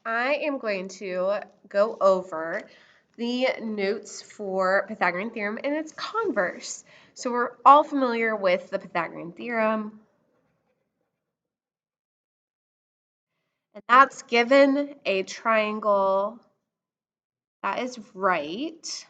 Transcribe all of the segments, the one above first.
I am going to go over the notes for Pythagorean theorem and its converse. So we're all familiar with the Pythagorean theorem, and that's given a triangle that is right,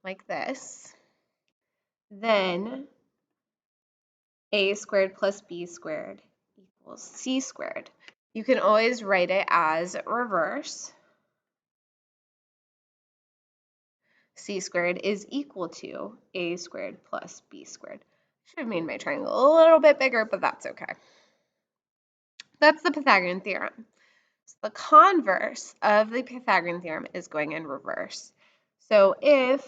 like this, then a squared plus b squared equals c squared. You can always write it as reverse. C squared is equal to a squared plus b squared. Should have made my triangle a little bit bigger, but that's okay. That's the Pythagorean theorem. So the converse of the Pythagorean theorem is going in reverse. So if,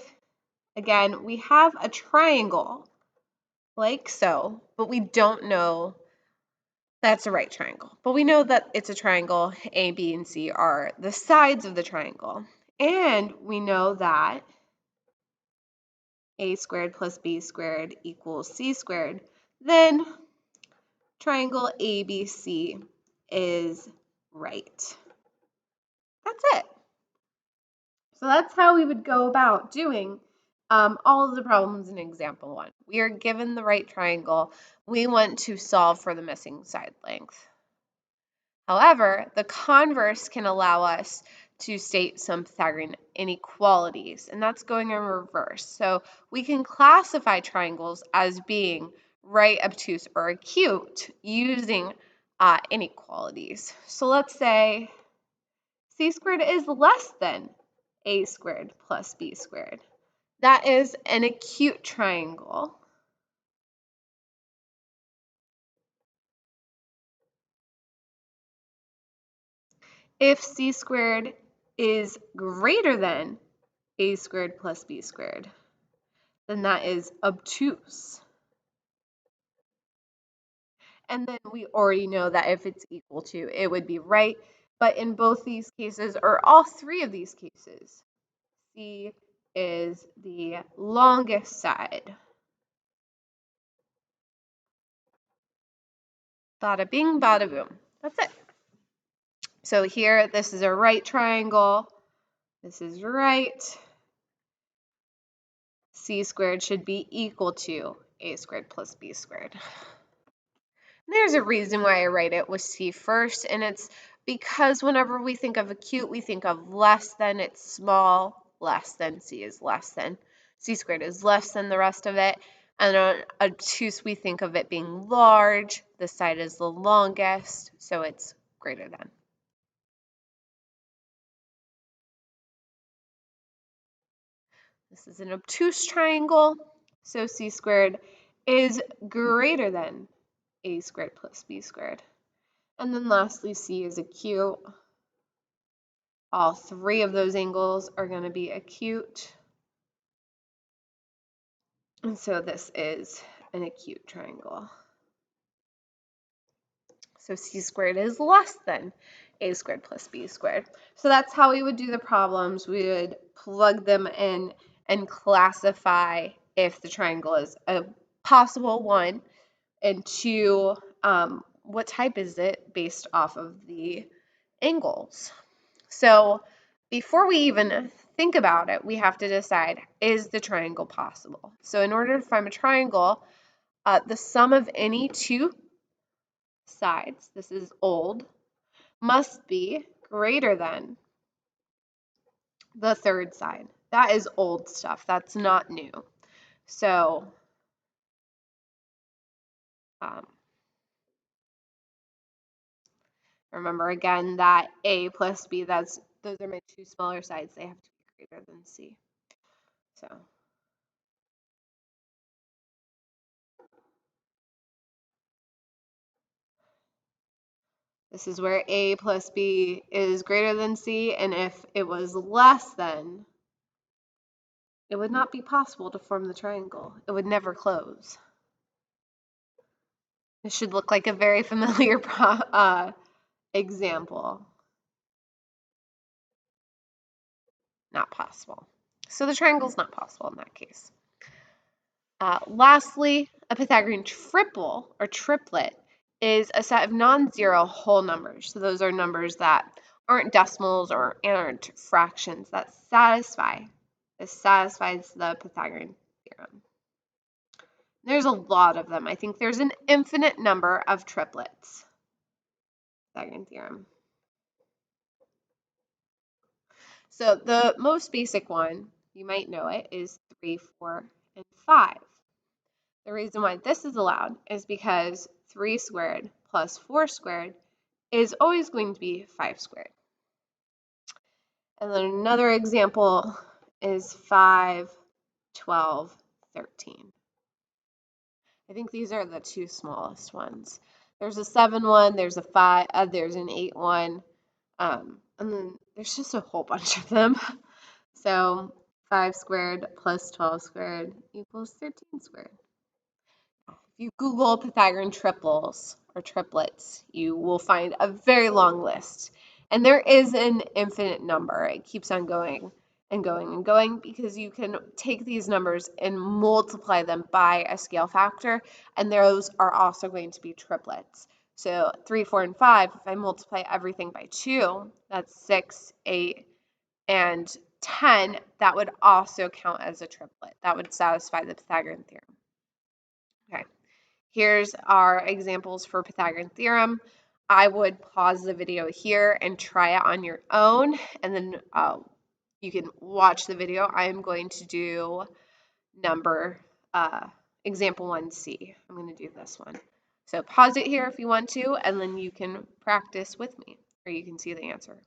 again, we have a triangle like so, but we don't know that's a right triangle. But we know that it's a triangle. A, B, and C are the sides of the triangle. And we know that a squared plus b squared equals c squared, then triangle ABC is right. That's it. So that's how we would go about doing all of the problems in example 1. We are given the right triangle. We want to solve for the missing side length. However, the converse can allow us to state some Pythagorean inequalities, and that's going in reverse. So we can classify triangles as being right, obtuse, or acute using inequalities. So let's say c squared is less than a squared plus b squared. That is an acute triangle. If c squared is greater than a squared plus b squared, then that is obtuse. And then we already know that if it's equal to, it would be right. But in both these cases, or all three of these cases, C is the longest side. Bada bing, bada boom. That's it. So here, this is a right triangle. This is right. C squared should be equal to a squared plus b squared. There's a reason why I write it with C first, and it's because whenever we think of acute, we think of less than, it's small, less than, C is less than. C squared is less than the rest of it. And on obtuse, we think of it being large. This side is the longest, so it's greater than. This is an obtuse triangle, so C squared is greater than A squared plus B squared. And then lastly, C is acute. All three of those angles are going to be acute. And so this is an acute triangle. So C squared is less than A squared plus B squared. So that's how we would do the problems. We would plug them in and classify if the triangle is a possible 1, and 2, what type is it based off of the angles. So before we even think about it, we have to decide, is the triangle possible? So in order to find a triangle, the sum of any two sides, this is old, must be greater than the third side. That is old stuff. That's not new. So remember again that A plus B, those are my two smaller sides. They have to be greater than C. So this is where A plus B is greater than C, and if it was less than, it would not be possible to form the triangle. It would never close. This should look like a very familiar example. Not possible. So the triangle is not possible in that case. Lastly, a Pythagorean triple or triplet is a set of non-zero whole numbers. So those are numbers that aren't decimals or aren't fractions that satisfies the Pythagorean theorem. There's a lot of them. I think there's an infinite number of triplets. Pythagorean theorem. So the most basic one, you might know it, is 3, 4, and 5. The reason why this is allowed is because 3 squared plus 4 squared is always going to be 5 squared. And then another example is 5, 12, 13. I think these are the two smallest ones. There's a 7 one, there's a 5, there's an 8 one, and then there's just a whole bunch of them. So 5 squared plus 12 squared equals 13 squared. If you Google Pythagorean triples or triplets, you will find a very long list. And there is an infinite number. It keeps on going and going and going because you can take these numbers and multiply them by a scale factor, and those are also going to be triplets. So 3, 4, and 5, if I multiply everything by 2, that's 6, 8, and 10, that would also count as a triplet. That would satisfy the Pythagorean theorem. Okay, here's our examples for Pythagorean theorem. I would pause the video here and try it on your own, and then you can watch the video. I am going to do example 1C. I'm going to do this one. So pause it here if you want to, and then you can practice with me, or you can see the answer.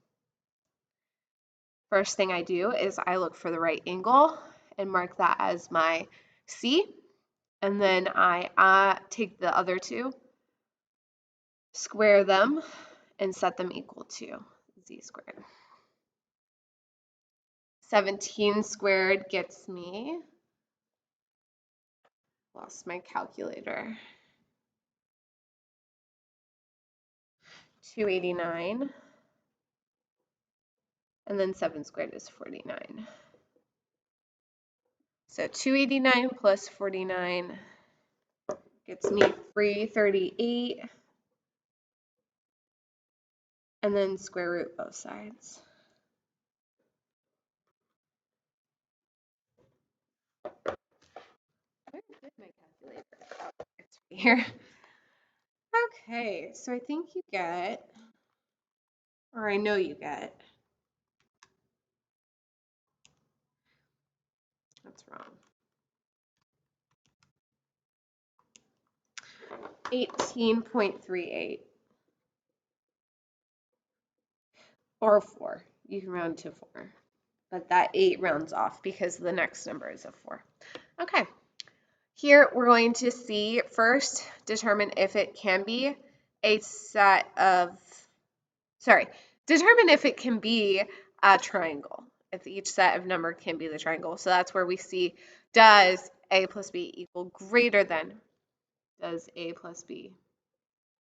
First thing I do is I look for the right angle and mark that as my C, and then I take the other two, square them, and set them equal to Z squared. 17 squared gets me, lost my calculator, 289, and then 7 squared is 49. So 289 plus 49 gets me 338, and then square root both sides. Where did my calculator? Oh, it's here. Okay, so I think you get, or I know you get, that's wrong, 18.38, or 4. You can round to 4, but that 8 rounds off because the next number is a 4. Okay, here we're going to see first, determine if it can be a set of, determine if it can be a triangle, if each set of number can be the triangle. So that's where we see, does A plus B equal greater than? Does A plus B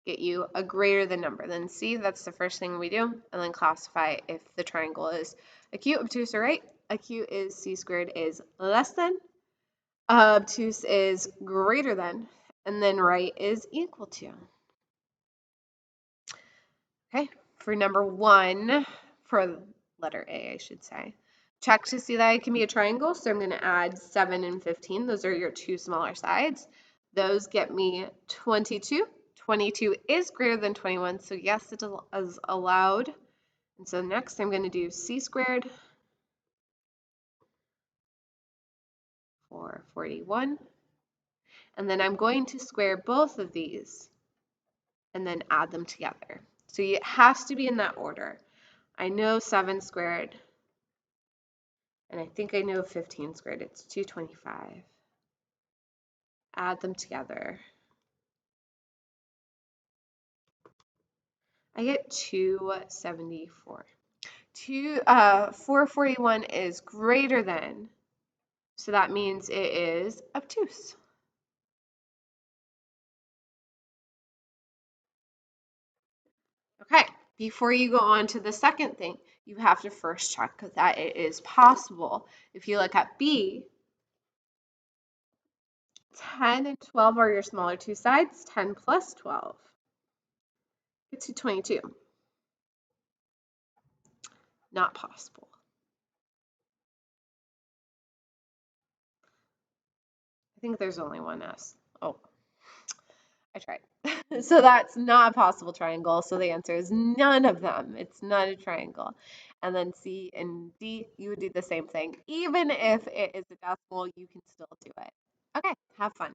get you a greater than number? Then C, that's the first thing we do, and then classify if the triangle is acute, obtuse, or right. Acute is C squared is less than, obtuse is greater than, and then right is equal to. Okay, for number 1, for letter A, I should say, check to see that it can be a triangle. So I'm going to add 7 and 15. Those are your two smaller sides. Those get me 22. 22 is greater than 21, so yes, it is allowed. And so next I'm going to do C squared for 41. And then I'm going to square both of these and then add them together. So it has to be in that order. I know 7 squared, and I think I know 15 squared. It's 225. Add them together. I get 274. 441 is greater than, so that means it is obtuse. Okay, before you go on to the second thing, you have to first check that it is possible. If you look at B, 10 and 12 are your smaller two sides, 10 plus 12. to 22. Not possible. I think there's only one S. Oh, I tried. So that's not a possible triangle. So the answer is none of them. It's not a triangle. And then C and D, you would do the same thing. Even if it is a decimal, you can still do it. Okay, have fun.